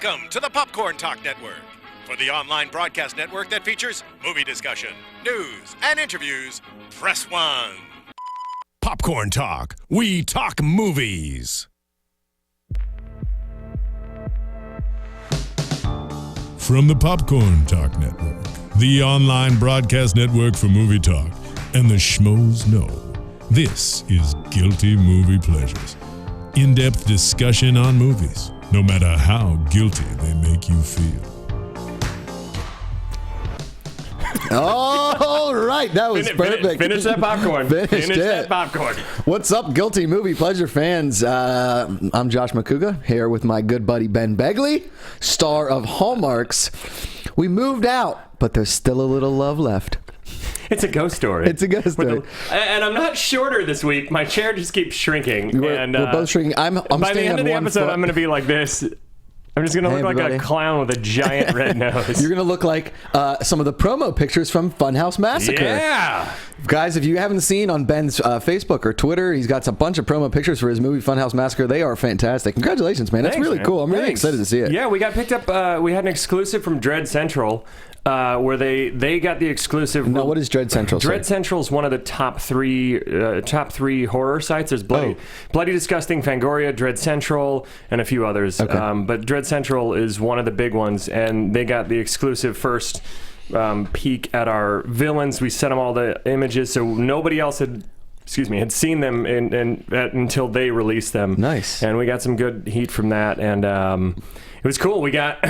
Welcome to the Popcorn Talk Network, for the online broadcast network that features movie discussion, news, and interviews. Press 1. Popcorn Talk. We talk movies. From the Popcorn Talk Network, the online broadcast network for movie talk, and the schmoes know, this is Guilty Movie Pleasures. In-depth discussion on movies, no matter how guilty they make you feel. All right, that was perfect. Finish that popcorn. Finish that popcorn. What's up, Guilty Movie Pleasure fans? I'm Josh Macuga, here with my good buddy Ben Begley, star of Hallmarks. We moved out, but there's still a little love left. It's a ghost story. It's a ghost story. And I'm not shorter this week. My chair just keeps shrinking. We're both shrinking. I'm by the end of the episode, I'm going to be like this. I'm just going to look everybody. like a clown with a giant red nose. You're going to look like some of the promo pictures from Funhouse Massacre. Yeah. Guys, if you haven't seen on Ben's Facebook or Twitter, he's got a bunch of promo pictures for his movie Funhouse Massacre. They are fantastic. Congratulations, man. That's really cool. I'm really excited to see it. Yeah, we got picked up. We had an exclusive from Dread Central. Where they got the exclusive. Now, what is Dread Central? Dread Central is one of the top three horror sites. There's Bloody Disgusting, Fangoria, Dread Central, and a few others. Okay. But Dread Central is one of the big ones, and they got the exclusive first peek at our villains. We sent them all the images, so nobody else had seen them until they released them. Nice. And we got some good heat from that, and it was cool. We got,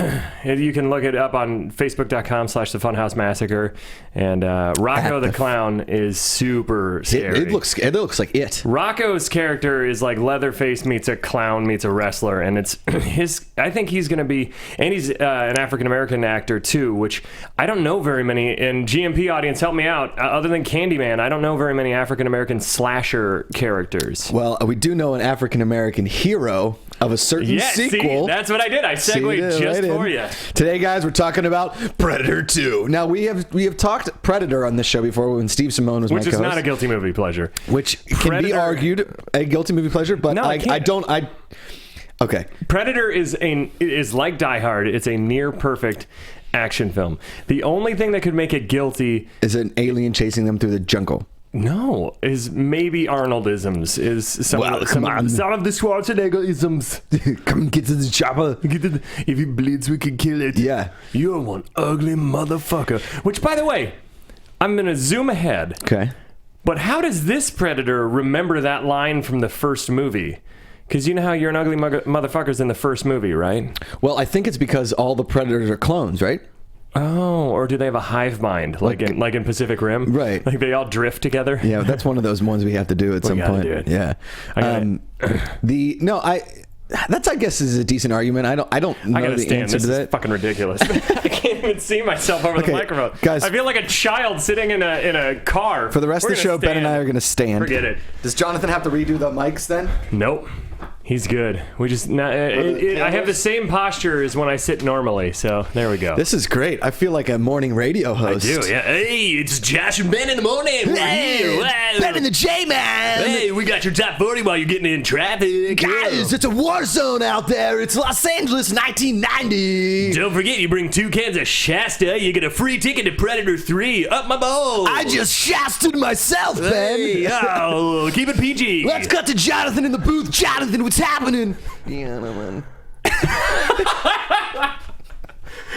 you can look it up on Facebook.com/The Funhouse Massacre. And Rocco the Clown is super scary. It looks like it. Rocco's character is like Leatherface meets a clown meets a wrestler. And it's I think he's going to be, and he's an African-American actor too, which I don't know very many. And GMP audience, help me out. Other than Candyman, I don't know very many African-American slasher characters. Well, we do know an African-American hero of a certain sequel. See, that's what I did. I segued just for you. Today, guys, we're talking about Predator 2. Now, we have talked Predator on this show before when Steve Simone was my co-host. Which is not a guilty movie pleasure. Which can be argued a guilty movie pleasure, but no, okay. Predator is like Die Hard. It's a near perfect action film. The only thing that could make it guilty is an alien chasing them through the jungle. No, is maybe Arnoldisms. Is some of the Schwarzenegger-isms. Come get to the chopper. If he bleeds, we can kill it. Yeah. You're one ugly motherfucker. Which, by the way, I'm going to zoom ahead. Okay. But how does this Predator remember that line from the first movie? Because you know how you're an ugly motherfucker's in the first movie, right? Well, I think it's because all the Predators are clones, right? Oh, or do they have a hive mind, like in Pacific Rim? Right. Like they all drift together? Yeah, that's one of those ones we have to do at some point. Do it. Yeah. That's, I guess, is a decent argument. I don't know the answer to that. This is fucking ridiculous. I can't even see myself over the microphone. Guys, I feel like a child sitting in a car. For the rest of the show, Ben and I are going to stand. Forget it. Does Jonathan have to redo the mics then? Nope. He's good. We just I have the same posture as when I sit normally, so there we go. This is great. I feel like a morning radio host. I do, yeah. Hey, it's Josh and Ben in the morning. Hey, Ben and the J-Man. Hey, we got your top 40 while you're getting in traffic. Guys, it's a war zone out there. It's Los Angeles 1990. Don't forget, you bring 2 cans of Shasta, you get a free ticket to Predator 3. Up my balls. I just shasted myself, Ben. Hey, oh, keep it PG. Let's cut to Jonathan in the booth. Jonathan, what's happening? Yeah, man.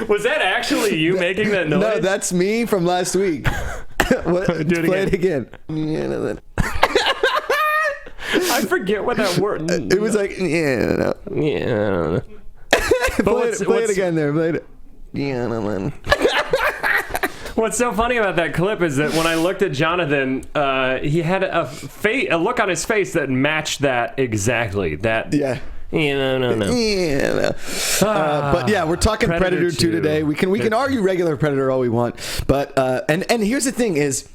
Was that actually you making that noise? No, that's me from last week. Play it again. I forget what that word. It was like yeah. Play it again there. Play it. Yeah. What's so funny about that clip is that when I looked at Jonathan, he had a look on his face that matched that exactly. That yeah. No. Yeah. But yeah, we're talking Predator 2 today. We can argue regular Predator all we want, but and here's the thing is,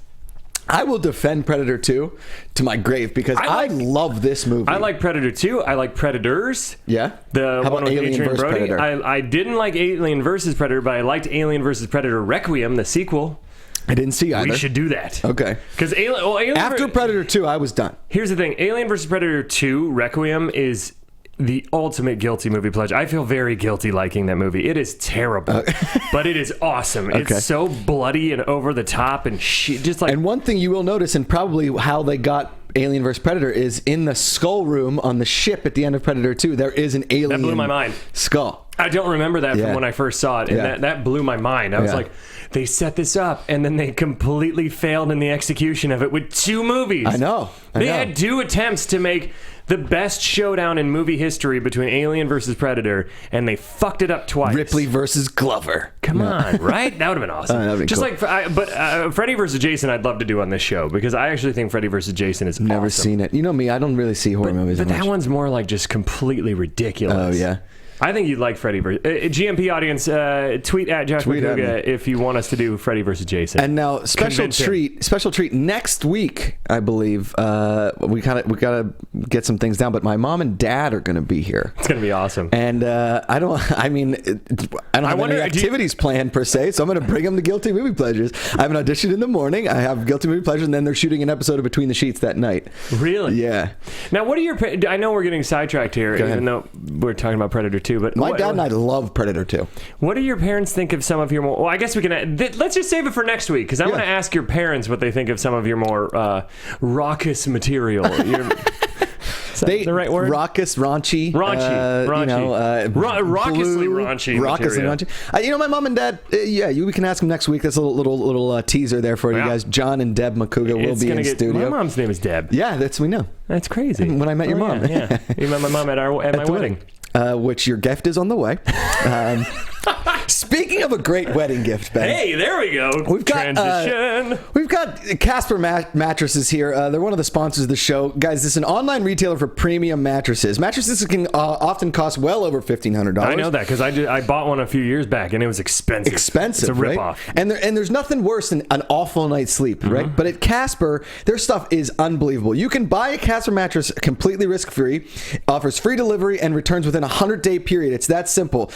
I will defend Predator 2 to my grave because I love this movie. I like Predator 2. I like Predators. Yeah. The How one about with Alien Adrian vs. Brody. Predator? I didn't like Alien vs. Predator, but I liked Alien vs. Predator Requiem, the sequel. I didn't see either. We should do that. Okay. Because after Predator 2, I was done. Here's the thing: Alien vs. Predator 2 Requiem is the ultimate guilty movie pleasure. I feel very guilty liking that movie. It is terrible, but it is awesome. Okay. It's so bloody and over the top and just like. And one thing you will notice, and probably how they got Alien vs. Predator, is in the skull room on the ship at the end of Predator 2, there is an alien That blew my mind. skull. I don't remember that from when I first saw it, and that blew my mind. I was like, they set this up, and then they completely failed in the execution of it with 2 movies. I know. They had 2 attempts to make the best showdown in movie history between Alien versus Predator, and they fucked it up twice. Ripley versus Glover. Come on, right? That would have been awesome. That'd been Just cool. Freddy versus Jason, I'd love to do on this show because I actually think Freddy versus Jason is Never awesome. seen it. You know me, I don't really see horror movies. But that that one's more like just completely ridiculous. Oh yeah. I think you'd like Freddy versus... GMP audience, tweet at Josh Macuga if you want us to do Freddy versus Jason. And now, special treat next week, I believe. We gotta get some things down, but my mom and dad are going to be here. It's going to be awesome. And I don't have any activities planned per se, so I'm going to bring them to Guilty Movie Pleasures. I have an audition in the morning. I have Guilty Movie Pleasures, and then they're shooting an episode of Between the Sheets that night. Really? Yeah. Now, what are your... I know we're getting sidetracked here, even though we're talking about Predator 2, but... My dad and I love Predator 2. What do your parents think of some of your more... Well, I guess we can... Let's just save it for next week, because I want to ask your parents what they think of some of your more raucous material. Is that the right word? Raucous, raunchy. Raunchy. Raucously raunchy. Raucously raunchy. My mom and dad, we can ask them next week. That's a little teaser there for you guys. John and Deb Macuga will be in studio. My mom's name is Deb. Yeah, we know. That's crazy. When I met your mom. Yeah. You met my mom at my wedding. Which your gift is on the way. Speaking of a great wedding gift, Ben. Hey, there we go. Transition. We've got Casper mattresses here. They're one of the sponsors of the show. Guys, this is an online retailer for premium mattresses. Mattresses can often cost well over $1,500. I know that because I bought one a few years back and it was expensive. It's a ripoff. Right? And there's nothing worse than an awful night's sleep, right? But at Casper, their stuff is unbelievable. You can buy a Casper mattress completely risk-free, offers free delivery, and returns within a 100-day period. It's that simple.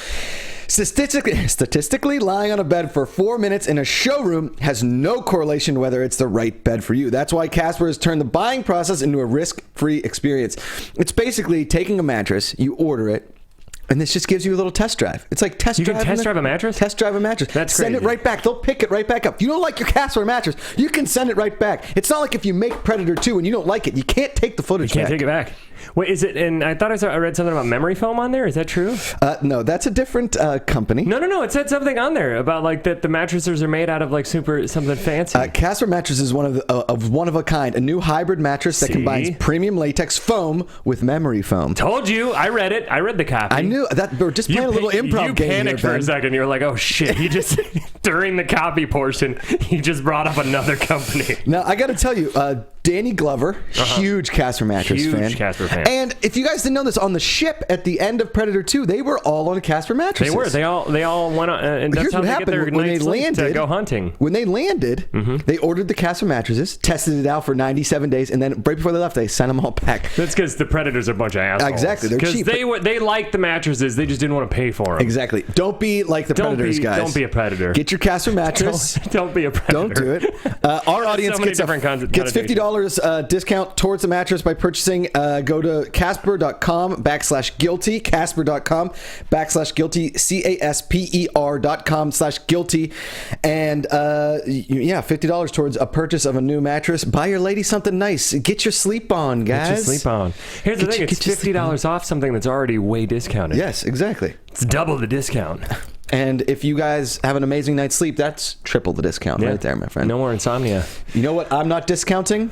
Statistically, lying on a bed for 4 minutes in a showroom has no correlation whether it's the right bed for you. That's why Casper has turned the buying process into a risk-free experience. It's basically taking a mattress, you order it, and this just gives you a little test drive. It's like You can test drive a mattress? Test drive a mattress. That's Send crazy. it right back. They'll pick it right back up. If you don't like your Casper mattress, you can send it right back. It's not like if you make Predator 2 and you don't like it, you can't take the footage back. You can't take it back. Wait, is it? And I thought I read something about memory foam on there. Is that true? No, that's a different company. No. It said something on there about like that the mattresses are made out of like something fancy. Casper mattress is one of a kind, a new hybrid mattress that combines premium latex foam with memory foam. Told you. I read it. I read the copy. I knew that. We're just playing a little improv game here, panicked for a second. You were like, "Oh shit!" He just during the copy portion, he just brought up another company. Now I got to tell you, Danny Glover, huge Casper mattress fan. Huge Casper fan. And if you guys didn't know this, on the ship at the end of Predator 2, they were all on Casper mattresses. They were. They all went on. And that's here's how what they happened get their when they night's sleep landed. to go hunting. When they landed, they ordered the Casper mattresses, tested it out for 97 days, and then right before they left, they sent them all back. That's because the Predators are a bunch of assholes. Exactly, they're cheap. Because they liked the mattresses, they just didn't want to pay for them. Exactly. Don't be like the Predators, guys. Don't be a predator. Get your Casper mattress. Don't be a predator. Don't do it. Our audience gets $50 discount towards the mattress by purchasing. Go to Casper.com/guilty. Casper.com/guilty. CASPER.com/guilty. And $50 towards a purchase of a new mattress. Buy your lady something nice. Get your sleep on, guys. Get your sleep on. Here's the thing. It's $50 off something that's already way discounted. Yes, exactly. It's double the discount. And if you guys have an amazing night's sleep, that's triple the discount right there, my friend. No more insomnia. You know what I'm not discounting?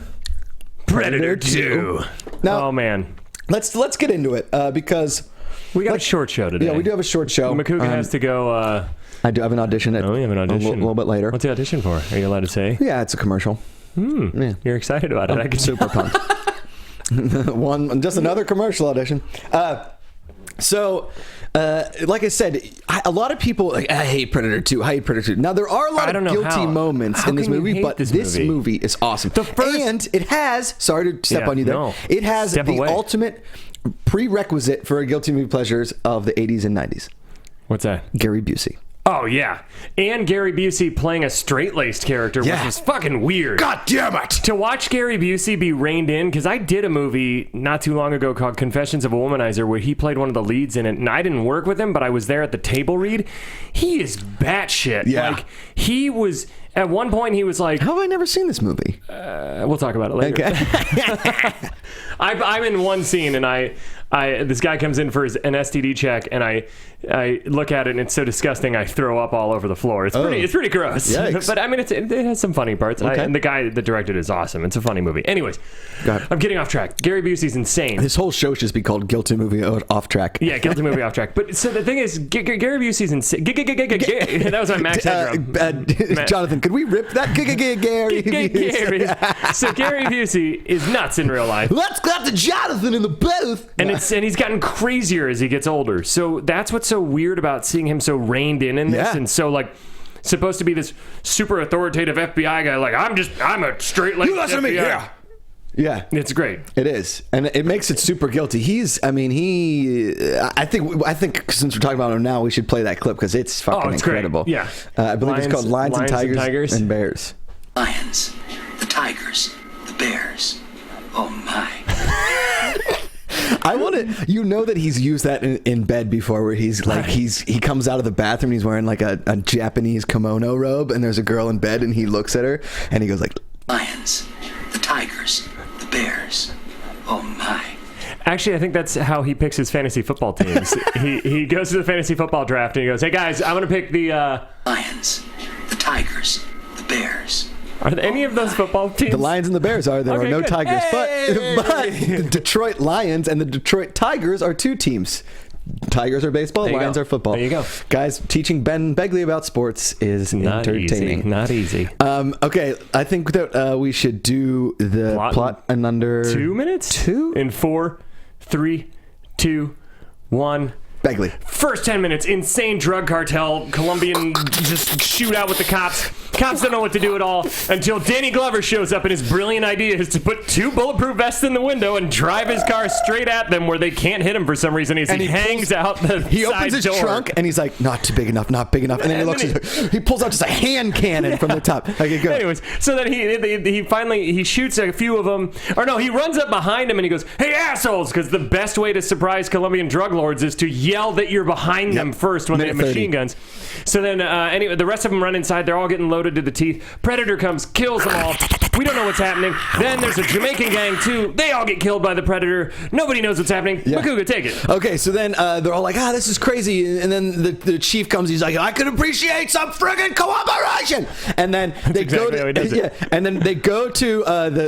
Predator 2. Now, oh, man. Let's get into it because we got a short show today. Yeah, we do have a short show. Macuga has to go. I do have an audition. Oh, you have an audition. A little bit later. What's the audition for? Are you allowed to say? Yeah, it's a commercial. Yeah. You're excited about it. I'm super pumped. Just another commercial audition. Like I said, a lot of people like, I hate Predator 2. I hate Predator 2. Now, there are a lot of guilty moments in this movie, but this movie is awesome. And it has, sorry to step on you there, it has the ultimate prerequisite for a guilty movie pleasures of the 80s and 90s. What's that? Gary Busey. Oh, yeah. And Gary Busey playing a straight-laced character, which was fucking weird. God damn it! To watch Gary Busey be reined in, because I did a movie not too long ago called Confessions of a Womanizer, where he played one of the leads in it, and I didn't work with him, but I was there at the table read. He is batshit. Yeah. Like, he was... At one point, he was like... How have I never seen this movie? We'll talk about it later. Okay. I'm in one scene, and this guy comes in for an STD check, and I look at it, and it's so disgusting, I throw up all over the floor. It's pretty gross. Yikes. But I mean, it has some funny parts. Okay. And the guy that directed it is awesome. It's a funny movie. Anyways, I'm getting off track. Gary Busey's insane. This whole show should just be called Guilty Movie Off Track. Yeah, Guilty Movie Off Track. But so the thing is, Gary Busey's insane. That was my Max Headroom. Jonathan, could we rip that? Gary Busey. So Gary Busey is nuts in real life. Let's got the Jonathan in the booth. And he's gotten crazier as he gets older. So that's what's so weird about seeing him so reined in this, Yeah. and so like supposed to be this super authoritative FBI guy. Like I'm a straight laced. You listen to me, yeah. It's great. It is, and it makes it super guilty. I think since we're talking about him now, we should play that clip because it's fucking incredible. Great. Yeah. I believe it's called Lions and Tigers and Bears. Lions, the tigers, the bears. Oh my. I want to, that he's used that in bed before, where he's like, he comes out of the bathroom, he's wearing like a Japanese kimono robe, and there's a girl in bed, and he looks at her, and he goes like, Lions, the tigers, the bears. Oh my. Actually, I think that's how he picks his fantasy football teams. he goes to the fantasy football draft, and he goes, hey guys, I'm going to pick the... Lions, the tigers, the bears. Are there any of those football teams? The Lions and the Bears are. There are no good. Tigers. Hey! But the Detroit Lions and the Detroit Tigers are two teams. Tigers are baseball, Lions are football. There you go. Guys, teaching Ben Begley about sports is Not entertaining. Easy. Not easy. Okay, I think that we should do the plot in under 2 minutes? 2? In 4, 3, 2, 1... Begley. First 10 minutes, insane drug cartel, Colombian just shootout with the cops. Cops don't know what to do at all until Danny Glover shows up, and his brilliant idea is to put 2 bulletproof vests in the window and drive his car straight at them where they can't hit him for some reason. He hangs out the He side opens his door. trunk, and he's like, not too big enough, not big enough. And then he pulls out just a hand cannon from the top. Okay, good. Anyways, so then he finally shoots a few of them. Or no, he runs up behind him and he goes, hey, assholes! Because the best way to surprise Colombian drug lords is to yell that you're behind them first when they have machine guns. So then, anyway, the rest of them run inside. They're all getting loaded to the teeth. Predator comes, kills them all. We don't know what's happening. Then there's a Jamaican gang, too. They all get killed by the Predator. Nobody knows what's happening. Yeah. Macuga, take it. Okay, so then they're all like, this is crazy. And then the chief comes. He's like, I could appreciate some friggin' cooperation. And then they go to and then they go to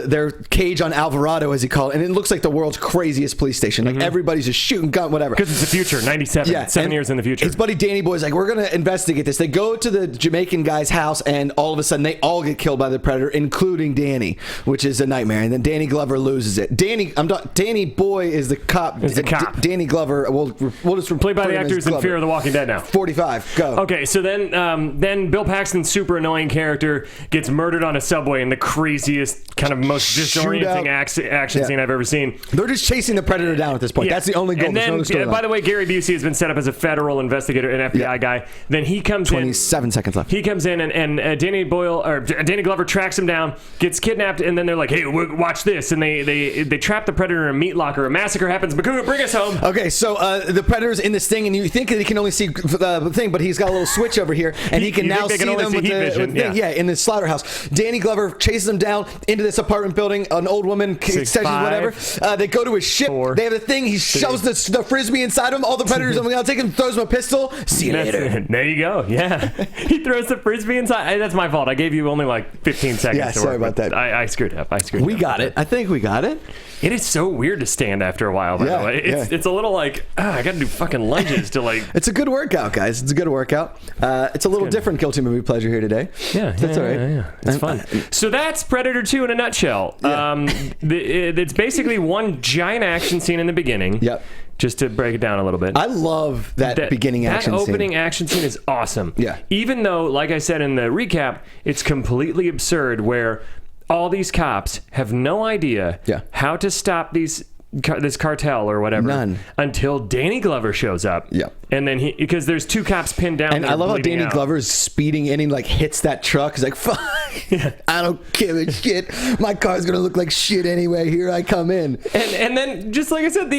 their cage on Alvarado, as he called it. And it looks like the world's craziest police station. Like everybody's just shooting gun, whatever. Because it's the future, 97. Yeah, 7 years in the future. His buddy Danny Boy's like, we're going to investigate this. They go to the Jamaican guy's house, and all of a sudden, they all get killed by the Predator, including Danny, which is a nightmare. And then Danny Glover loses it. Danny Boy is the cop. Danny Glover, we'll just played by the actors in Fear of the Walking Dead now. 45, go. Okay, so then Bill Paxton's super annoying character gets murdered on a subway in the craziest, kind of most disorienting action scene I've ever seen. They're just chasing the Predator down at this point. That's the only goal. And then, by the way, Gary Busey has been set up as a federal investigator, an FBI guy. Then he comes 27 seconds left. He comes in and Danny Glover tracks him down, gets kidnapped, and then they're like, hey, watch this. And they trap the Predator in a meat locker. A massacre happens. Macuga, bring us home. Okay, so the Predator's in this thing, and you think that he can only see the thing, but he's got a little switch over here, and he can now see them with the thing. Yeah, in the slaughterhouse. Danny Glover chases them down into this apartment building. An old woman, whatever. They go to his ship. They have a thing. He shoves the frisbee inside him. All the Predators are take him, throws him a pistol. See you later. There you go. Yeah. He throws the frisbee inside. That's my fault. I gave you only like 15 seconds. Yeah, sorry about that. I screwed up. We got it. I think we got it. It is so weird to stand after a while, by the way. It's a little like, I got to do fucking lunges to like... It's a good workout, guys. It's a good workout. It's a little different Guilty Movie Pleasure here today. Yeah. That's all right. Yeah. It's fun. So that's Predator 2 in a nutshell. Yeah. It's basically one giant action scene in the beginning. Yep. Just to break it down a little bit. I love that beginning action scene. That opening action scene is awesome. Yeah. Even though, like I said in the recap, it's completely absurd where all these cops have no idea how to stop these this cartel or whatever. None. Until Danny Glover shows up. Yep. And then because there's 2 cops pinned down. And I love how Danny out. Glover's speeding in and like hits that truck. He's like, fuck, I don't give a shit. My car's going to look like shit anyway. Here I come in. And then, just like I said,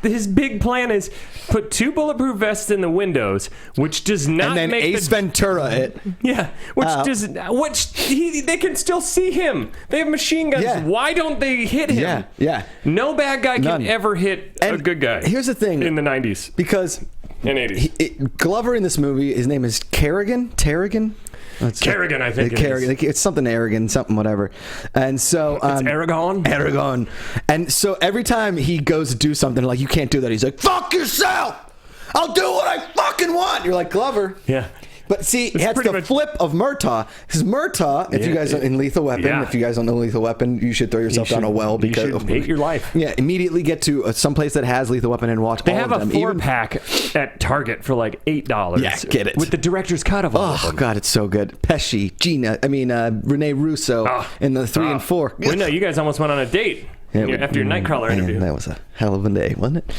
his big plan is put 2 bulletproof vests in the windows, which does not and then make Ace Ventura it. Yeah, they can still see him. They have machine guns. Yeah. Why don't they hit him? Yeah. No bad guy None. can ever hit a good guy. Here's the thing. In the 90s. Because and 80s. Glover in this movie, his name is Tarragon? Kerrigan, I think It's something Aragon, something whatever. And so... it's Aragon. And so every time he goes to do something, like, you can't do that, he's like, fuck yourself! I'll do what I fucking want! You're like, Glover. Yeah. But see, that's the flip of Murtaugh. Because Murtaugh, if you guys are in Lethal Weapon, if you guys don't know Lethal Weapon, you should throw yourself down a well because you should hate your life. Yeah, immediately get to someplace that has Lethal Weapon and watch all of them. They have a 4-pack at Target for like $8. Yeah, get it. With the director's cut of all of them. Oh, God, it's so good. Pesci, Rene Russo in the 3 and 4. Well, no, you guys almost went on a date. After your Nightcrawler interview. That was a hell of a day, wasn't it?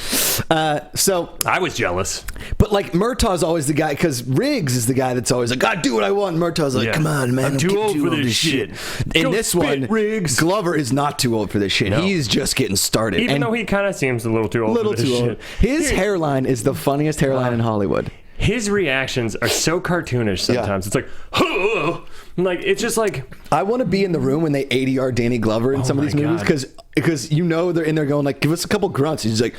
So I was jealous. But like Murtaugh's always the guy, because Riggs is the guy that's always like, I do what I want. Murtaugh's like, come on, man, I'm too old for this shit. In this one, Riggs. Glover is not too old for this shit. No. He's just getting started. Even though he kind of seems a little too old for this shit. His hairline is the funniest hairline in Hollywood. His reactions are so cartoonish sometimes. It's like, it's just like... I want to be in the room when they ADR Danny Glover in some of these movies, because they're in there going like, give us a couple grunts. He's like...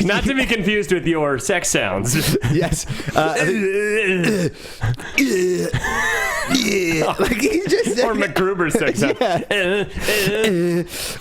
Not to be confused with your sex sounds. Yes. Like he just or MacGruber's sex sound.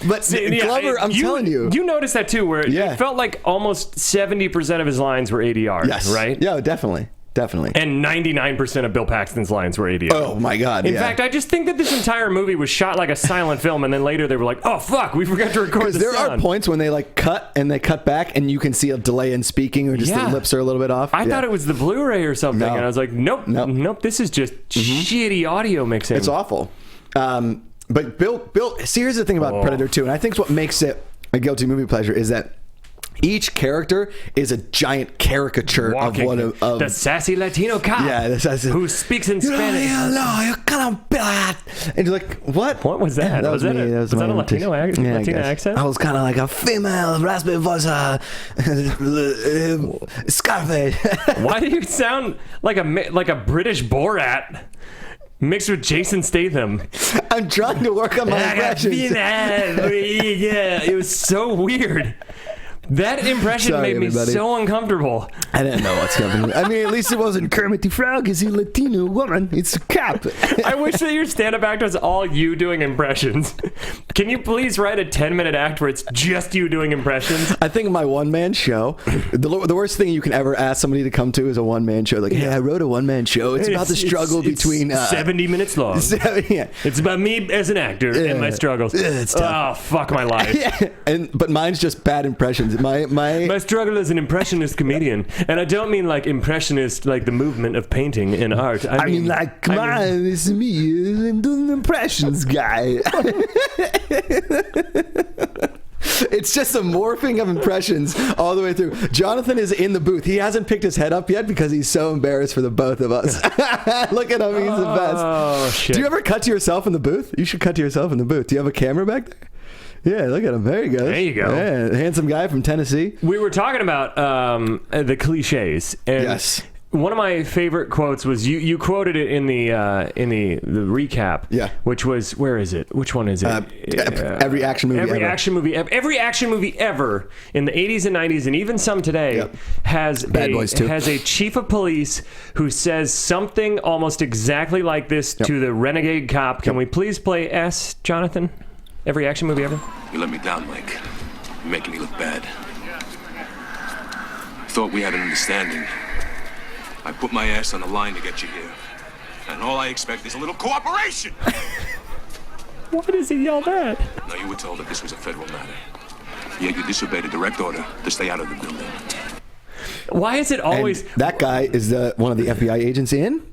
But Glover, I'm telling you. You noticed that too, where it felt like almost 70% of his lines were ADR, right? Yeah, definitely. And 99% of Bill Paxton's lines were ADR. Oh my God! In fact, I just think that this entire movie was shot like a silent film, and then later they were like, "Oh fuck, we forgot to record the there sound." Are points when they like cut and they cut back, and you can see a delay in speaking, or just the lips are a little bit off. I thought it was the Blu-ray or something, and I was like, "Nope. This is just shitty audio mixing." It's awful. But Bill. See, here's the thing about Predator 2, and I think what makes it a guilty movie pleasure is that each character is a giant caricature of one of the sassy Latino cop. Yeah, who speaks in Spanish. And you're like, what? What was that? That was me. Was that a Latino accent? I was kind of like a female raspy voice, Scarface. Why do you sound like a British Borat? Mixed with Jason Statham. I'm trying to work on my impressions. Yeah, it was so weird. That impression made me so uncomfortable. I didn't know what's happening. I mean, at least it wasn't Kermit the Frog. It's a Latino woman. It's a cop. I wish that your stand-up act was all you doing impressions. Can you please write a 10-minute act where it's just you doing impressions? I think my one-man show, the worst thing you can ever ask somebody to come to is a one-man show. Like, hey, I wrote a one-man show. It's about the struggle between... 70 minutes long. It's about me as an actor and my struggles. It's tough. Oh, fuck my life. But mine's just bad impressions. My struggle as an impressionist comedian, and I don't mean like impressionist like the movement of painting in art. I mean like, come on, it's me, I'm doing impressions guy. It's just a morphing of impressions all the way through. Jonathan is in the booth. He hasn't picked his head up yet because he's so embarrassed for the both of us. Look at him. He's the best. Oh, shit. Do you ever cut to yourself in the booth? You should cut to yourself in the booth. Do you have a camera back there? Yeah, look at him. There you go. There you go. Yeah, handsome guy from Tennessee. We were talking about the cliches. And yes. One of my favorite quotes was you quoted it in the recap. Yeah. Which was, where is it? Which one is it? Every action movie ever. Every action movie ever in the 80s and 90s and even some today has a chief of police who says something almost exactly like this to the renegade cop. Can we please play S, Jonathan? Every action movie ever? You let me down, Mike. You're making me look bad. I thought we had an understanding. I put my ass on the line to get you here. And all I expect is a little cooperation! Why does he yell that? Now, you were told that this was a federal matter. Yet you disobeyed a direct order to stay out of the building. Why is it always... And that guy is one of the FBI agents in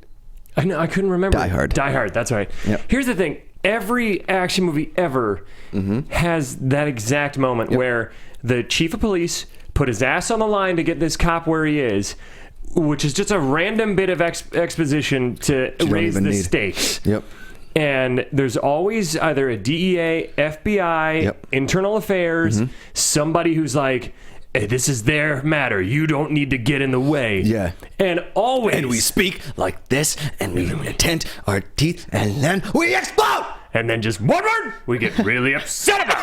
I know, I couldn't remember. Die Hard. Die Hard, that's right. Yep. Here's the thing. Every action movie ever has that exact moment where the chief of police put his ass on the line to get this cop where he is, which is just a random bit of exposition to raise the stakes. Yep. And there's always either a DEA, FBI, internal affairs, somebody who's like, hey, this is their matter. You don't need to get in the way. Yeah. And always. And we speak like this, and we tent our teeth, and then we explode! And then just one word we get really upset about.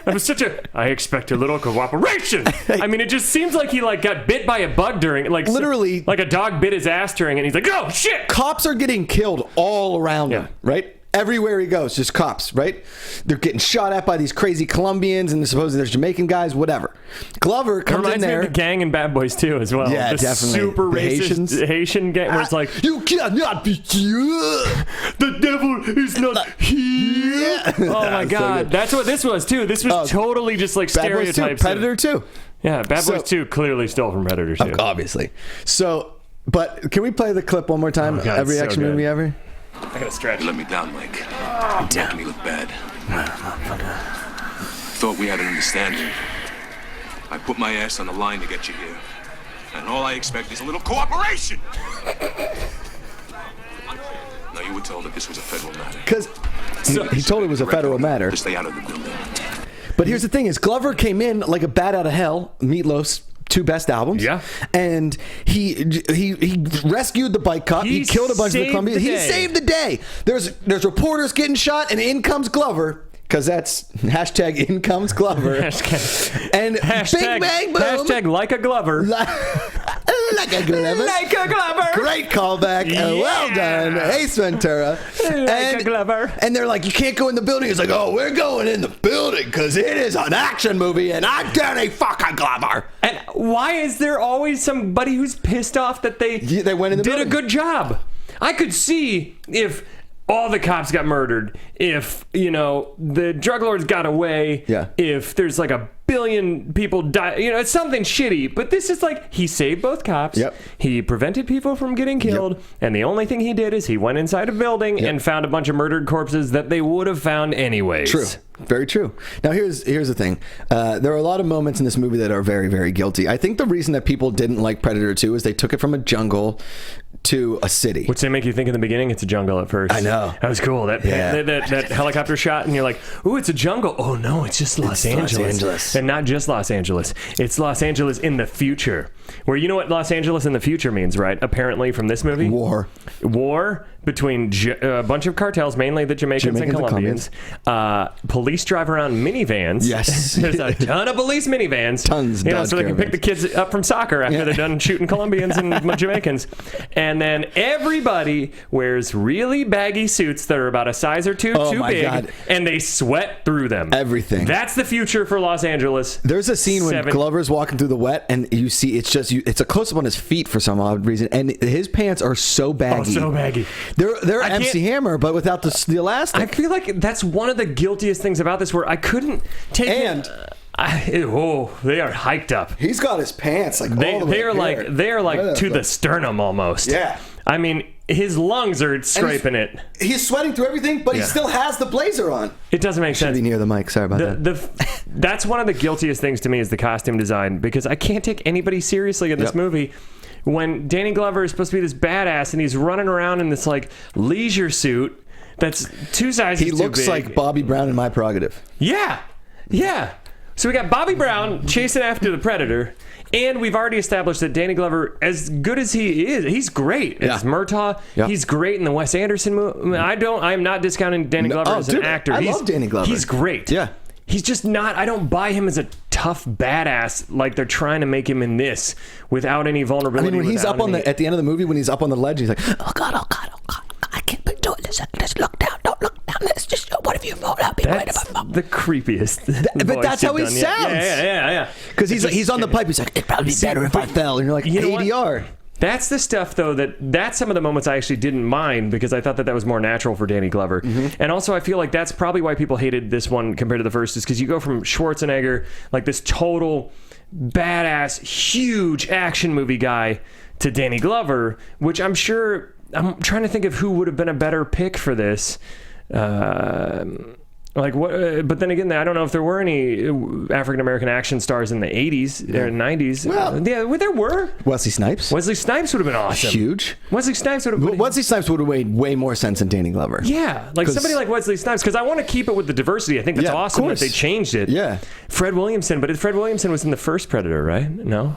That was such I expect a little cooperation. I mean, it just seems like he got bit by a bug during, literally, like a dog bit his ass during, and he's like, oh, shit. Cops are getting killed all around him, right? Everywhere he goes, just cops, right? They're getting shot at by these crazy Colombians, and supposedly there's Jamaican guys, whatever. Glover comes in there. Me of the gang in Bad Boys 2 as well. Yeah, the definitely. Super The racist Haitian gang where it's like, you cannot be here. The devil is not here. Oh my God. That's what this was too. This was totally just like Bad Boys 2, stereotypes. Predator 2. Yeah, Bad Boys 2 clearly stole from Predator 2. Obviously. So, but can we play the clip one more time? God, Every action movie ever? I gotta stretch. You let me down, Mike. You're making me look bad. Thought we had an understanding. I put my ass on the line to get you here. And all I expect is a little cooperation! Now, you were told that this was a federal matter. Because he told it was a federal matter. To stay out of the building. But here's the thing is, Glover came in like a bat out of hell, Meatloaf's 2 best albums. Yeah. And he rescued the bike cop. He killed a bunch of the Colombians. He saved the day. There's reporters getting shot, and in comes Glover. Because that's hashtag in comes Glover. And hashtag, bing bang boom. Hashtag like a Glover. Like a Glover. Like a Glover. Great callback. And well done. Ace Ventura. Like a Glover. And they're like, you can't go in the building. He's like, oh, we're going in the building because it is an action movie and I'm Danny fucking Glover. And why is there always somebody who's pissed off that they went in the building. a good job? I could see if all the cops got murdered, if, the drug lords got away, if there's like a billion people die, it's something shitty. But this is like, he saved both cops. Yep. He prevented people from getting killed. And the only thing he did is he went inside a building and found a bunch of murdered corpses that they would have found anyways. True. Very true. Now, here's the thing. There are a lot of moments in this movie that are very, very guilty. I think the reason that people didn't like Predator 2 is they took it from a jungle to a city. Which they make you think in the beginning it's a jungle at first. I know. That was cool. That helicopter shot, and you're like, ooh, it's a jungle. Oh, no, it's just Los Angeles. And not just Los Angeles. It's Los Angeles in the future. Where you know what Los Angeles in the future means, right? Apparently from this movie? War between a bunch of cartels, mainly the Jamaicans and Colombians. Police drive around minivans. Yes. There's a ton of police minivans. Tons. So they can pick the kids up from soccer after they're done shooting Colombians and Jamaicans. And then everybody wears really baggy suits that are about a size or two too big. God. And they sweat through them. Everything. That's the future for Los Angeles. There's a scene when Glover's walking through the wet and you see it's a close-up on his feet for some odd reason, and his pants are so baggy. Oh, so baggy. They're MC Hammer, but without the elastic. I feel like that's one of the guiltiest things about this, where I couldn't take it. They are hiked up. He's got his pants like they are like to the sternum almost. Yeah. I mean, his lungs are scraping it. He's sweating through everything, but he still has the blazer on. It doesn't make sense. Should be near the mic. Sorry about that. That's one of the guiltiest things to me is the costume design, because I can't take anybody seriously in this movie. When Danny Glover is supposed to be this badass and he's running around in this like leisure suit that's 2 sizes too big. He looks like Bobby Brown in My Prerogative. Yeah. So we got Bobby Brown chasing after the Predator, and we've already established that Danny Glover, as good as he is, he's great as Murtaugh. Yeah. He's great in the Wes Anderson movie. I'm not discounting Danny Glover as an actor. I love Danny Glover. He's great. Yeah. He's just not, I don't buy him as a tough badass like they're trying to make him in this without any vulnerability. I mean, when he's up at the end of the movie, when he's up on the ledge, he's like, oh God, I can't be doing this. Just look down, don't look down. It's just, what if you fall? I'll be right about the creepiest. But that's how he sounds. Yeah. Because he's on the pipe. He's like, it'd probably be better if I fell. And you're like, ADR. That's the stuff, though, that's some of the moments I actually didn't mind, because I thought that was more natural for Danny Glover. Mm-hmm. And also, I feel like that's probably why people hated this one compared to the first, is because you go from Schwarzenegger, like this total badass, huge action movie guy, to Danny Glover, which I'm sure I'm trying to think of who would have been a better pick for this. Like what? But then again, I don't know if there were any African American action stars in the 80s or 90s. Well, yeah, there were. Wesley Snipes. Wesley Snipes would have been awesome. Huge. Wesley Snipes would have. Wesley Snipes would have made way more sense than Danny Glover. Yeah, like somebody like Wesley Snipes, because I want to keep it with the diversity. I think that's awesome that they changed it. Yeah. Fred Williamson, but Fred Williamson was in the first Predator, right? No.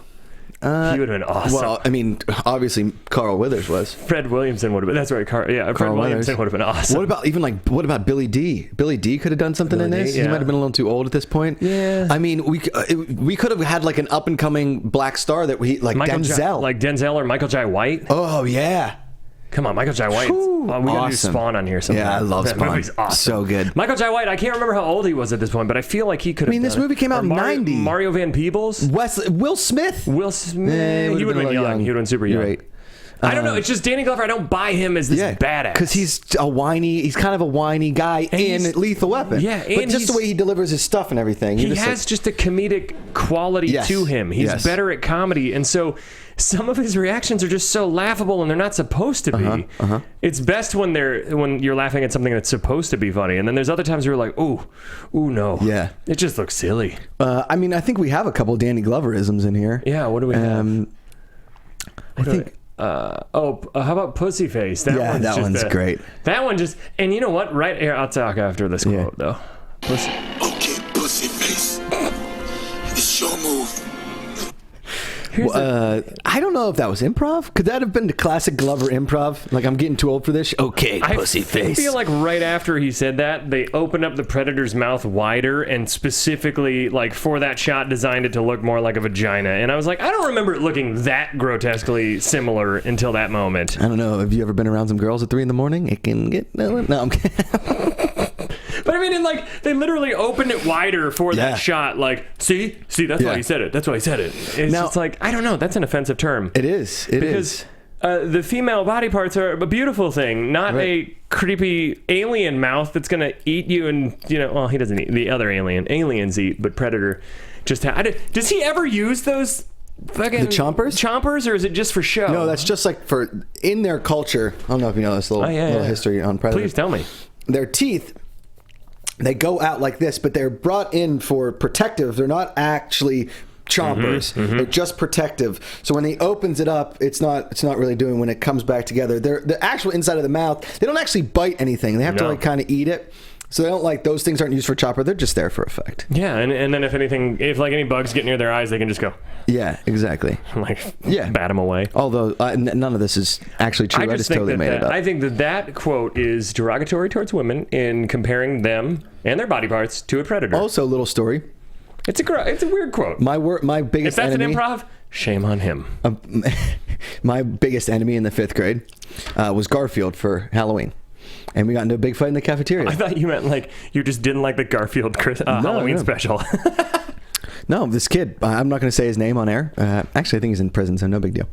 He would have been awesome. Well, I mean, obviously Carl Withers was. Fred Williamson would have been. That's right. Fred Williamson would have been awesome. What about Billy D? Billy D could have done something in this. Yeah. He might have been a little too old at this point. Yeah. I mean, we could have had like an up and coming black star that Denzel, like Denzel or Michael Jai White. Oh yeah. Come on, Michael Jai White. We gotta do Spawn on here sometime. Yeah, I love That Spawn. movie's awesome. So good. Michael Jai White, I can't remember how old he was at this point, but I feel like he could have. I mean, this movie came out in 90. Mario Van Peebles. Will Smith. Will Smith. He would have been young. He would have been super young. You're right. I don't know. It's just Danny Glover. I don't buy him as this badass. Because he's kind of a whiny guy in Lethal Weapon. Yeah, but just the way he delivers his stuff and everything. He has just a comedic quality to him. He's better at comedy. And so some of his reactions are just so laughable, and they're not supposed to be. It's best when you're laughing at something that's supposed to be funny. And then there's other times where you're like, ooh, no. Yeah. It just looks silly. I mean, I think we have a couple Danny Glover-isms in here. Yeah, what do we have? How about Pussyface? That one's great. That one just, and you know what? Right here, I'll talk after this quote though. Okay, Pussyface. It's your move. I don't know if that was improv. Could that have been the classic Glover improv? Like, I'm getting too old for this. Okay, Pussyface. I feel like right after he said that, they opened up the Predator's mouth wider and specifically, like, for that shot, designed it to look more like a vagina. And I was like, I don't remember it looking that grotesquely similar until that moment. I don't know. Have you ever been around some girls at 3 a.m? It can get... No, I'm kidding. But I mean, they literally opened it wider for that shot. Like, see, that's why he said it. That's why he said it. It's just like, I don't know. That's an offensive term. It is. Because the female body parts are a beautiful thing, not a creepy alien mouth that's gonna eat you. And well, he doesn't eat the other alien. Aliens eat, but Predator just does he ever use those? Fucking the chompers, or is it just for show? No, that's just like for in their culture. I don't know if you know this little history on Predator. Please tell me. Their teeth. They go out like this, but they're brought in for protective. They're not actually chompers. They're just protective. So when he opens it up, it's not really doing when it comes back together. They're the actual inside of the mouth. They don't actually bite anything. They have to kind of eat it. So they don't those things aren't used for chopper. They're just there for effect. Yeah, and then if any bugs get near their eyes, they can just go. Yeah, exactly. Bat them away. Although none of this is actually true. I just totally made it up. I think that quote is derogatory towards women in comparing them and their body parts to a predator. Also, little story. It's a weird quote. My biggest enemy. If that's an improv, shame on him. My biggest enemy in the 5th grade was Garfield for Halloween. And we got into a big fight in the cafeteria. I thought you meant you just didn't like the Garfield Halloween special. No, this kid, I'm not going to say his name on air. Actually, I think he's in prison, so no big deal.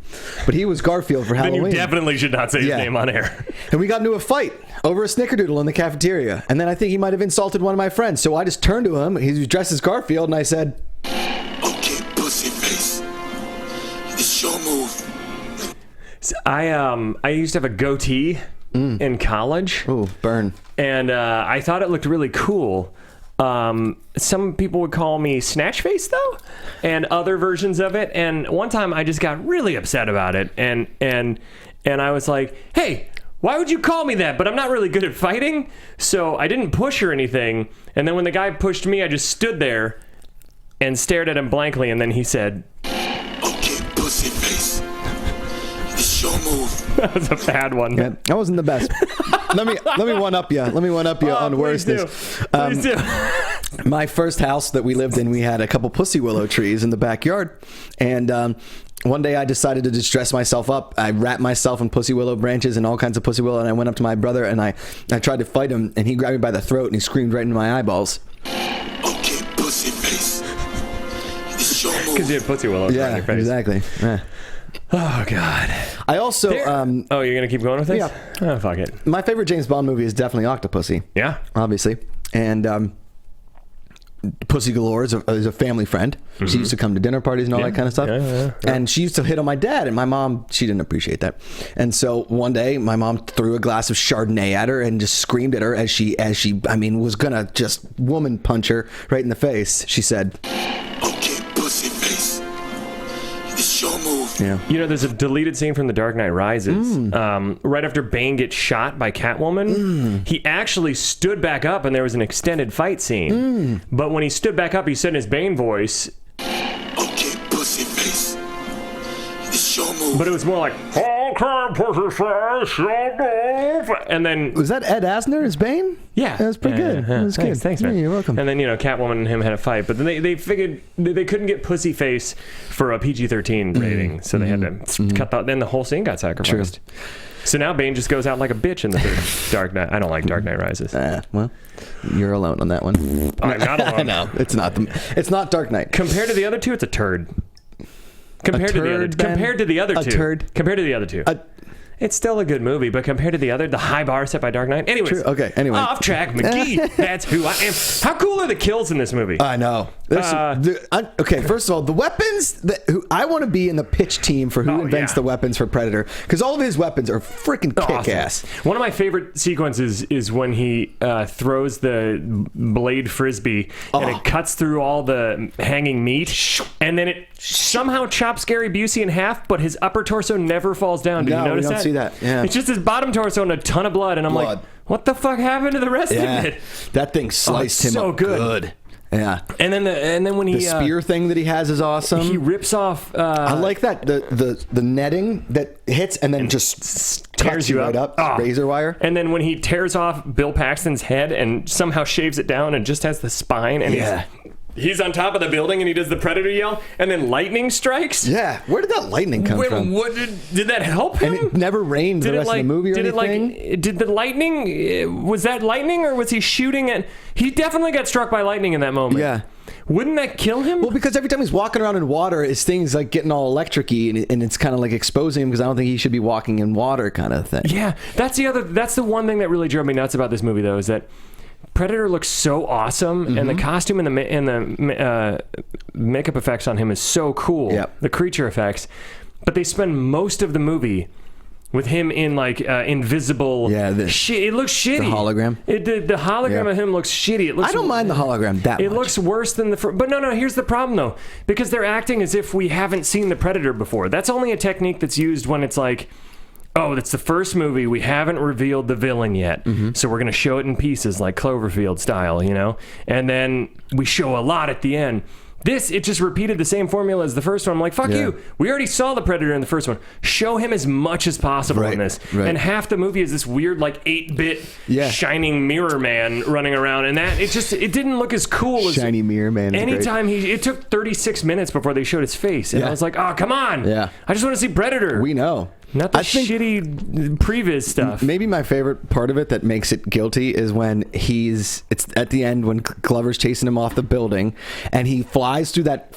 But he was Garfield for Halloween. Then you definitely should not say his name on air. And we got into a fight over a snickerdoodle in the cafeteria. And then I think he might have insulted one of my friends. So I just turned to him. He was dressed as Garfield, and I said, okay, Pussyface. It's your move. So I used to have a goatee in college. Ooh, burn. And I thought it looked really cool. Some people would call me Snatch Face though, and other versions of it. And one time I just got really upset about it, and I was like, "Hey, why would you call me that? But I'm not really good at fighting." So I didn't push or anything. And then when the guy pushed me, I just stood there and stared at him blankly. And then he said, "Okay, Pussyface, it's your move." That was a bad one. Yeah, that wasn't the best. Let me one up you. Let me one up you on worstness. Please do. My first house that we lived in, we had a couple pussy willow trees in the backyard, and one day I decided to just dress myself up. I wrapped myself in pussy willow branches and all kinds of pussy willow, and I went up to my brother and I tried to fight him, and he grabbed me by the throat and he screamed right into my eyeballs. Okay, Pussyface, it's your move. Because you had pussy willow. Yeah, on your face. exactly. Yeah. Oh God! I also. You're gonna keep going with this? Yeah. Oh, fuck it. My favorite James Bond movie is definitely Octopussy. Yeah. Obviously, and Pussy Galore is a family friend. She used to come to dinner parties and all that kind of stuff. Yeah. And she used to hit on my dad, and my mom, she didn't appreciate that. And so one day my mom threw a glass of Chardonnay at her and just screamed at her as she was gonna just woman punch her right in the face. She said, "Okay, pussy face. It's your move." Yeah. You know, there's a deleted scene from The Dark Knight Rises. Right after Bane gets shot by Catwoman, he actually stood back up and there was an extended fight scene. But when he stood back up, he said in his Bane voice, "Okay, pussy face. It's your move." but it was more like, "Okay, pussy face, your move." And then... Was that Ed Asner as Bane? Yeah. That was pretty good. That was good. Thanks, man. Yeah, you're welcome. And then, Catwoman and him had a fight, but then they figured they couldn't get Pussyface for a PG-13 rating, so they had to cut that. Then the whole scene got sacrificed. True. So now Bane just goes out like a bitch in the third Dark Knight. I don't like Dark Knight Rises. Well, you're alone on that one. I'm not alone. No, it's not Dark Knight. Compared to the other two, it's a turd. Compared to the other two. It's still a good movie, but compared to the high bar set by Dark Knight. Anyways. True. Okay, anyway. Off track, McGee. That's who I am. How cool are the kills in this movie? I know. Okay, first of all, the weapons I want to be in the pitch team for who invents the weapons for Predator, because all of his weapons are freaking kick-ass. Awesome. One of my favorite sequences is when he throws the blade frisbee and it cuts through all the hanging meat, and then it somehow chops Gary Busey in half, but his upper torso never falls down. Did you notice that? No, we don't see that. Yeah. It's just his bottom torso and a ton of blood, and I'm like, what the fuck happened to the rest of it? That thing sliced him up good. Yeah. And then when the spear thing that he has is awesome. He rips off. I like that the netting that hits and then just tears you right up. Razor wire. And then when he tears off Bill Paxton's head and somehow shaves it down and just has the spine, and he's on top of the building and he does the Predator yell, and then lightning strikes. Yeah, where did that lightning come from? What did that help him? And it never rained the rest of the movie or anything. Did the lightning? Was that lightning, or was he shooting at? He definitely got struck by lightning in that moment. Yeah. Wouldn't that kill him? Well, because every time he's walking around in water, his thing's like getting all electric-y, and it's kind of like exposing him, because I don't think he should be walking in water, kind of thing. Yeah, that's the one thing that really drove me nuts about this movie, though, is that Predator looks so awesome, and the costume and the makeup effects on him is so cool. Yep. The creature effects, but they spend most of the movie with him in like invisible. Yeah, it looks shitty. The hologram. The hologram of him looks shitty. It looks. I don't mind the hologram that much. It looks worse than the. But no. Here's the problem though, because they're acting as if we haven't seen the Predator before. That's only a technique that's used when it's like, oh, that's the first movie. We haven't revealed the villain yet. So we're going to show it in pieces like Cloverfield style, And then we show a lot at the end. It just repeated the same formula as the first one. I'm like, fuck you. We already saw the Predator in the first one. Show him as much as possible in this. Right. And half the movie is this weird, like, 8-bit shining mirror man running around. And that, it didn't look as cool as... Shiny mirror man. Anytime it took 36 minutes before they showed his face. And I was like, oh, come on. Yeah. I just want to see Predator. We know. Not the shitty previs stuff. Maybe my favorite part of it that makes it guilty is when it's at the end when Glover's chasing him off the building, and he flies through that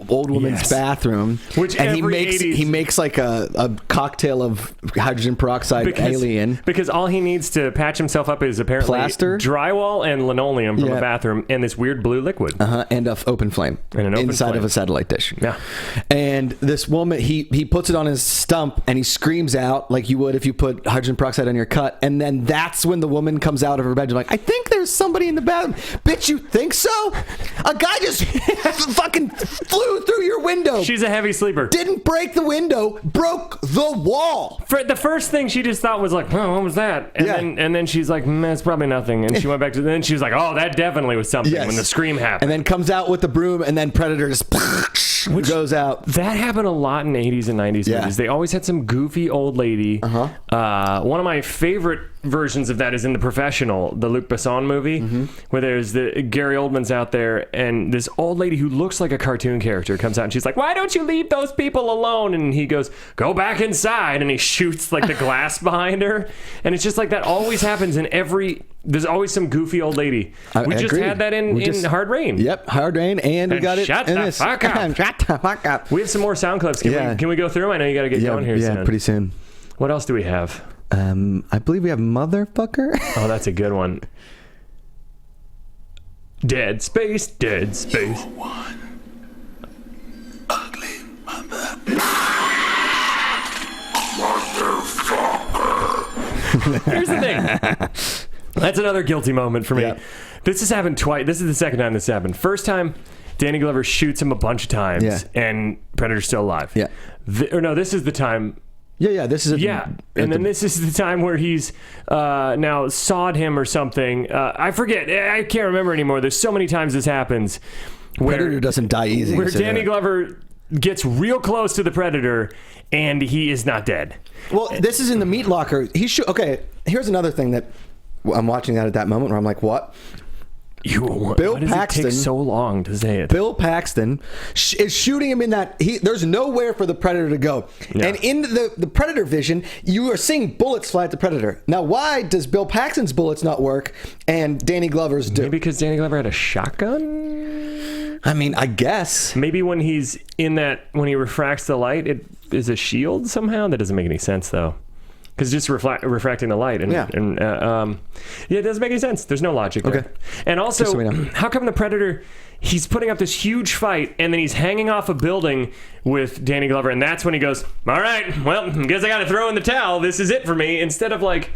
old woman's bathroom, and he makes like a cocktail of hydrogen peroxide alien, because all he needs to patch himself up is apparently plaster, drywall, and linoleum from a bathroom, and this weird blue liquid, and an open flame inside of a satellite dish. Yeah, and this woman, he puts it on his stump. And he screams out like you would if you put hydrogen peroxide on your cut. And then that's when the woman comes out of her bedroom like, I think there's somebody in the bathroom. Bitch, you think so? A guy just fucking flew through your window. She's a heavy sleeper. Didn't break the window, broke the wall. The first thing she just thought was like, oh, what was that? And then she's like, it's probably nothing. And she went back to, then she was like, oh, that definitely was something when the scream happened. And then comes out with the broom, and then Predator just goes out. That happened a lot in 80s and 90s movies. They always had some goofy old lady. One of my favorite versions of that is in The Professional, the Luc Besson movie, where there's Gary Oldman's out there, and this old lady who looks like a cartoon character comes out, and she's like, why don't you leave those people alone? And he goes, go back inside, and he shoots like the glass behind her. And it's just like that always happens in there's always some goofy old lady. We just had that in Hard Rain. Yep, Hard Rain, and we got it in this. Fuck up. Shut the fuck up. We have some more sound clips. Can we go through them? I know you got to get going here soon. Yeah, pretty soon. What else do we have? I believe we have Motherfucker. Oh, that's a good one. Dead space, dead space. One ugly mother. Here's the thing. That's another guilty moment for me. Yeah. This has happened twice. This is the second time this happened. First time, Danny Glover shoots him a bunch of times, and Predator's still alive. Yeah. This is the time. Yeah, this is And then this is the time where he's now sawed him or something. I forget. I can't remember anymore. There's so many times this happens. Predator doesn't die easy. Where Danny Glover gets real close to the Predator, and he is not dead. Well, this is in the meat locker. Okay, here's another thing that I'm watching that at that moment where I'm like, what? Why does it take so long to say it? Bill Paxton is shooting him in that. There's nowhere for the Predator to go. Yeah. And in the Predator vision, you are seeing bullets fly at the Predator. Now, why does Bill Paxton's bullets not work and Danny Glover's do? Maybe because Danny Glover had a shotgun? I mean, I guess. Maybe when he's in that, when he refracts the light, it is a shield somehow? That doesn't make any sense, though. Because just refracting the light. And it doesn't make any sense. There's no logic there. Okay. And also, how come the Predator, he's putting up this huge fight, and then he's hanging off a building with Danny Glover, and that's when he goes, all right, well, I guess I got to throw in the towel. This is it for me. Instead of, like,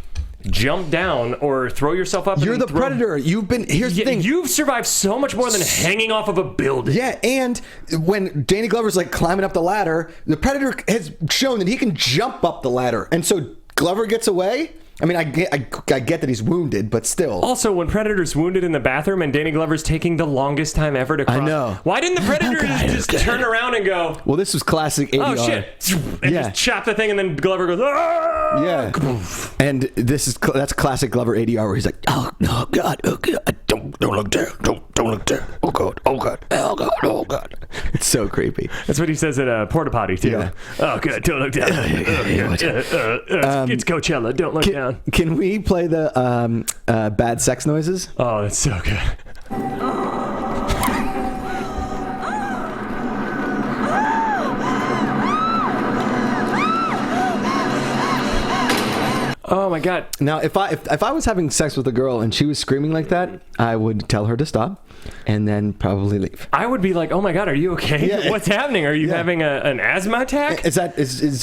jump down or throw yourself up. You're the Predator. Here's the thing. You've survived so much more than hanging off of a building. Yeah, and when Danny Glover's, like, climbing up the ladder, the Predator has shown that he can jump up the ladder, and so Glover gets away. I mean, I get that he's wounded, but still. Also, when Predator's wounded in the bathroom and Danny Glover's taking the longest time ever to cross. I know. Why didn't the Predator just turn around and go? Well, this was classic ADR. Oh, shit. And just chop the thing, and then Glover goes, ah! Yeah. And that's classic Glover ADR where he's like, oh, God, don't look there. Don't look there. Oh, God, oh, God, oh, God, oh, God. It's so creepy. That's what he says at a porta potty, too. Yeah. Oh, God, don't look down. It's Coachella, don't look down. Can we play the bad sex noises? Oh, that's so good. Oh my God! Now, if I was having sex with a girl and she was screaming like that, I would tell her to stop, and then probably leave. I would be like, "Oh my God, are you okay? Yeah. What's happening? Are you having an asthma attack?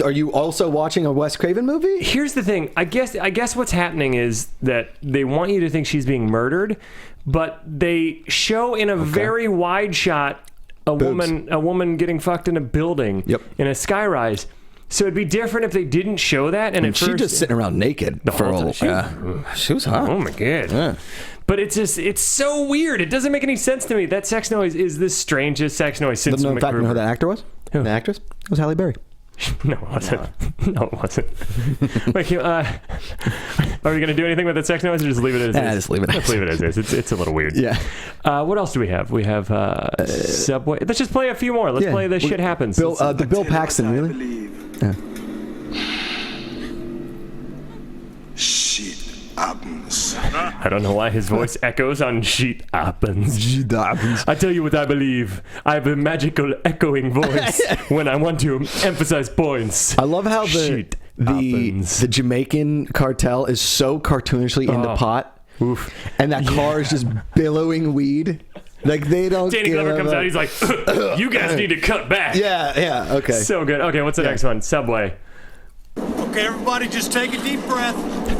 Are you also watching a Wes Craven movie?" Here's the thing. I guess what's happening is that they want you to think she's being murdered, but they show in a very wide shot a woman getting fucked in a building in a skyrise. So it'd be different if they didn't show that. And she just sitting around naked for a while. She was hot. Oh my God. Yeah. But it's so weird. It doesn't make any sense to me. That sex noise is the strangest sex noise since In fact, you know who that actor was? Who? The actress? It was Halle Berry. No, it wasn't. No, it wasn't. Wait, are we going to do anything with that sex noise or just leave it as is? Just leave it as is. Let's leave it as is. It's a little weird. Yeah. What else do we have? We have Subway. Let's just play a few more. Let's play the Shit Happens. The Bill Paxton, really? Yeah. Shit happens. I don't know why his voice echoes on Shit Happens. Shit happens. I tell you what I believe. I have a magical echoing voice when I want to emphasize points. I love how the Jamaican cartel is so cartoonishly into pot. Oof. And that car is just billowing weed. Like, they don't Danny Glover comes out, he's like, you guys need to cut back. Yeah, okay. So good. Okay, what's the next one? Subway. Okay, everybody, just take a deep breath.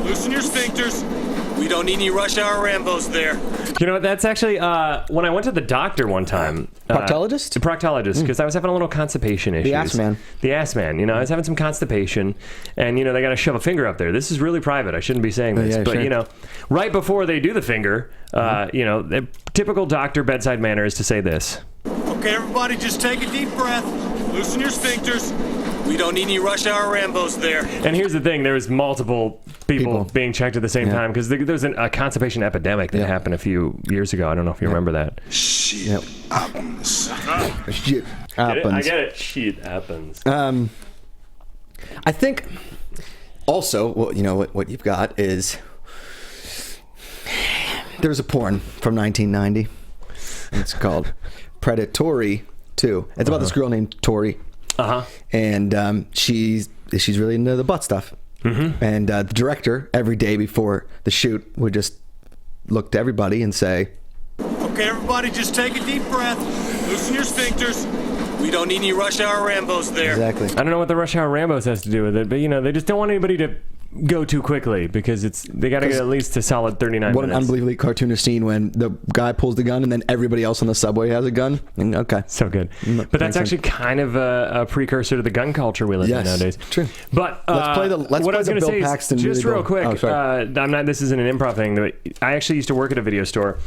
Loosen your sphincters. We don't need any rush hour Rambos there. You know what? That's actually when I went to the doctor one time. Proctologist? Proctologist, because I was having a little constipation issues. The ass man. The ass man. You know, I was having some constipation, and, you know, they got to shove a finger up there. This is really private. I shouldn't be saying this. But, you know, right before they do the finger, you know, the typical doctor bedside manner is to say this. Okay, everybody, just take a deep breath. Loosen your sphincters. We don't need any rush hour Rambos there. And here's the thing. There was multiple people being checked at the same time because there's a constipation epidemic that happened a few years ago. I don't know if you remember that. Shit happens. Shit happens. I get it. Shit happens. I think also, well, you know, what you've got is there's a porn from 1990. It's called Predatory 2. It's about this girl named Tori. And she's really into the butt stuff. And the director, every day before the shoot, would just look to everybody and say, Okay, everybody, just take a deep breath. Loosen your sphincters. We don't need any rush hour Rambos there. Exactly. I don't know what the rush hour Rambos has to do with it, but they just don't want anybody to go too quickly because they got to get at least a solid 39 What minutes. an unbelievably cartoonish scene when the guy pulls the gun and then everybody else on the subway has a gun. And, okay. So good. But that's actually kind of a precursor to the gun culture we live in nowadays. True. But let's play the Bill Paxton just movie. real quick. This isn't an improv thing. I actually used to work at a video store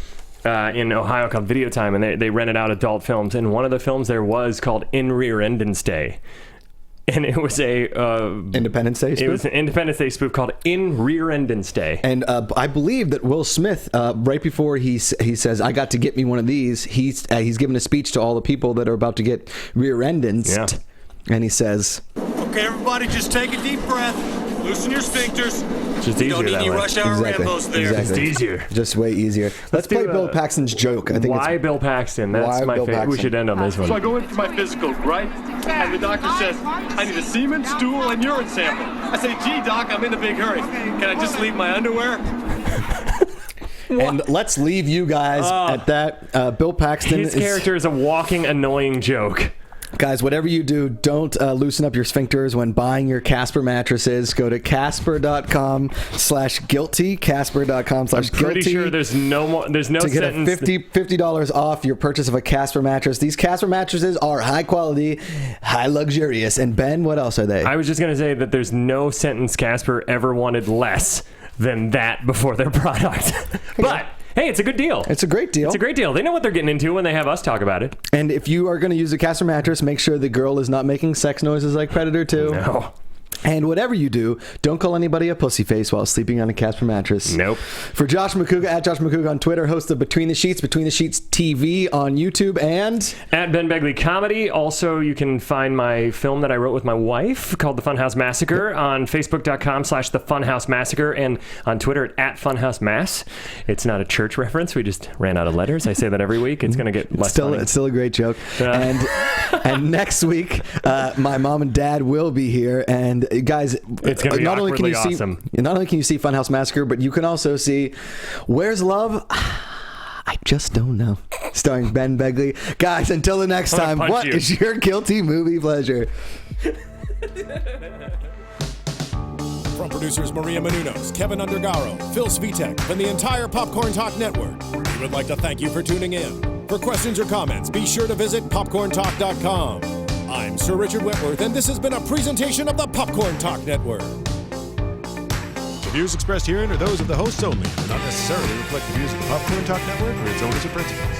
in Ohio called Video Time, and they rented out adult films. And one of the films there was called In Rear-Endance Day. And it was Independence Day spoof? It was an Independence Day spoof called In Rear-Endance Day. And I believe that Will Smith, right before he says, "I got to get me one of these," he's given a speech to all the people that are about to get rear-endanced. Yeah. And he says, "Okay, everybody, just take a deep breath. Loosen your sphincters. Just you don't need any rush hour Rambos there. Exactly. Just easier. Just way easier. Let's play Bill Paxton's joke. I think why Bill Paxton? That's my favorite. We should end on this one. So I go in for my physical, right? And the doctor says, I need a semen, stool, and urine sample. I say, gee, doc, I'm in a big hurry. Can I just leave my underwear? And let's leave you guys at that. Bill Paxton. His character is a walking annoying joke. Guys, whatever you do, don't loosen up your sphincters when buying your Casper mattresses. Go to casper.com/guilty. Casper.com/guilty. I'm pretty sure there's no to get sentence. $50 off your purchase of a Casper mattress. These Casper mattresses are high quality, high luxurious. And Ben, what else are they? I was just going to say that there's no sentence Casper ever wanted less than that before their product. But hey, it's a good deal. It's a great deal. It's a great deal. They know what they're getting into when they have us talk about it. And if you are going to use a Casper mattress, make sure the girl is not making sex noises like Predator 2. No. And whatever you do, don't call anybody a pussy face while sleeping on a Casper mattress. Nope. For Josh Macuga, at Josh Macuga on Twitter, host of Between the Sheets TV on YouTube, and at Ben Begley Comedy. Also, you can find my film that I wrote with my wife called The Funhouse Massacre on Facebook.com/The Funhouse Massacre and on Twitter at Funhouse Mass. It's not a church reference. We just ran out of letters. I say that every week. It's going to get less funny. It's still a great joke. And next week, my mom and dad will be here, and guys, it's going to be not only can you awesome. not only can you see Funhouse Massacre, but you can also see Where's Love? I just don't know. Starring Ben Begley. Guys, until the next time, what is your guilty movie pleasure? From producers Maria Menounos, Kevin Undergaro, Phil Svitek, and the entire Popcorn Talk Network, we would like to thank you for tuning in. For questions or comments, be sure to visit popcorntalk.com. I'm Sir Richard Wentworth, and this has been a presentation of the Popcorn Talk Network. The views expressed herein are those of the hosts only and do not necessarily reflect the views of the Popcorn Talk Network or its owners or principals.